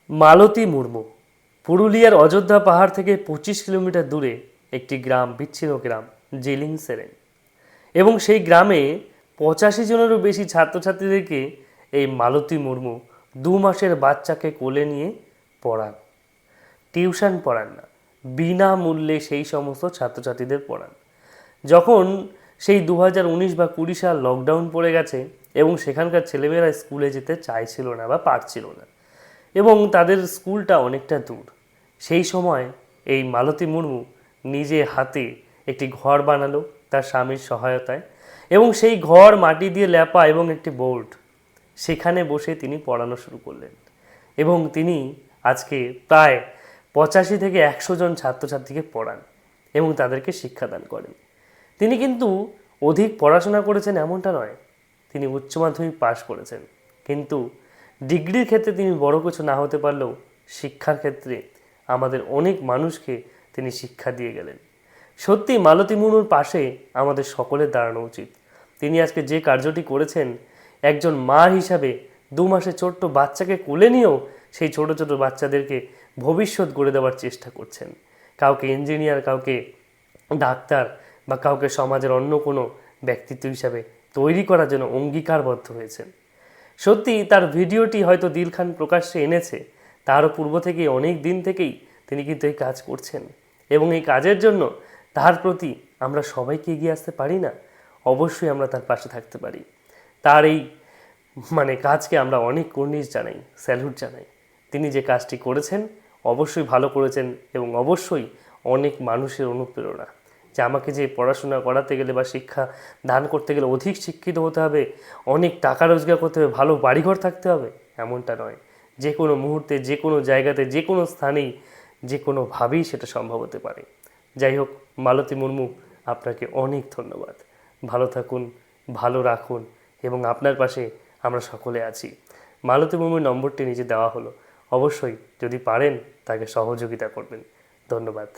মালতী মুর্মু পুরুলিয়ার অযোধ্যা পাহাড় থেকে 25 কিলোমিটার দূরে একটি গ্রাম, বিচ্ছিন্ন গ্রাম জেলিং সেরেন। এবং সেই গ্রামে 85 জনেরও বেশি ছাত্রছাত্রীদেরকে এই মালতী মুর্মু 2 মাসের বাচ্চাকে কোলে নিয়ে পড়ান। টিউশন পড়ান না, বিনামূল্যে সেই সমস্ত ছাত্রছাত্রীদের পড়ান। যখন সেই 2019 বা 20 সাল লকডাউন পড়ে গেছে এবং সেখানকার ছেলেমেয়েরা স্কুলে যেতে চাইছিল না বা পারছিল না, এবং তাদের স্কুলটা অনেকটা দূর, সেই সময় এই মালতী মুর্মু নিজে হাতে একটি ঘর বানালো তার স্বামীর সহায়তায়, এবং সেই ঘর মাটি দিয়ে লেপা এবং একটি বোর্ড, সেখানে বসে তিনি পড়ানো শুরু করলেন। এবং তিনি আজকে প্রায় 85 থেকে 100 জন ছাত্রছাত্রীকে পড়ান এবং তাদেরকে শিক্ষাদান করেন। তিনি কিন্তু অধিক পড়াশোনা করেছেন এমনটা নয়, তিনি উচ্চ মাধ্যমিক পাশ করেছেন, কিন্তু ডিগ্রির ক্ষেত্রে তিনি বড় কিছু না হতে পারলেও শিক্ষার ক্ষেত্রে আমাদের অনেক মানুষকে তিনি শিক্ষা দিয়ে গেলেন। সত্যি মালতী মুর্মুর পাশে আমাদের সকলের দাঁড়ানো উচিত। তিনি আজকে যে কার্যটি করেছেন, একজন মা হিসাবে 2 মাসের ছোট্ট বাচ্চাকে কোলে নিয়েও সেই ছোট ছোট বাচ্চাদেরকে ভবিষ্যৎ গড়ে দেওয়ার চেষ্টা করছেন। কাউকে ইঞ্জিনিয়ার, কাউকে ডাক্তার, বা কাউকে সমাজের অন্য কোনো ব্যক্তিত্ব হিসাবে তৈরি করার জন্য অঙ্গীকারবদ্ধ হয়েছেন। সত্যি তার ভিডিওটি হয়তো দিল খান প্রকাশ্যে এনেছে, তারও পূর্ব থেকেই, অনেক দিন থেকেই তিনি কিন্তু এই কাজ করছেন, এবং এই কাজের জন্য তার প্রতি আমরা সবাইকে এগিয়ে আসতে পারি না? অবশ্যই আমরা তার পাশে থাকতে পারি। তার এই কাজকে আমরা অনেক কুর্নিশ জানাই, স্যালুট জানাই। তিনি যে কাজটি করেছেন অবশ্যই ভালো করেছেন, এবং অবশ্যই অনেক মানুষের অনুপ্রেরণা, যে আমাকে যে পড়াশোনা করাতে গেলে বা শিক্ষা দান করতে গেলে অধিক শিক্ষিত হতে হবে, অনেক টাকা রোজগার করতে হবে, ভালো বাড়িঘর থাকতে হবে, এমনটা নয়। যে কোনো মুহূর্তে, যে কোনো জায়গাতে, যে কোনো স্থানেই, যে কোনোভাবেই সেটা সম্ভব হতে পারে। যাই হোক, মালতী মুর্মু, আপনাকে অনেক ধন্যবাদ। ভালো থাকুন, ভালো রাখুন, এবং আপনার পাশে আমরা সকলে আছি। মালতী মুর্মুর নম্বরটি নিচে দেওয়া হলো, অবশ্যই যদি পারেন তাকে সহযোগিতা করবেন। ধন্যবাদ।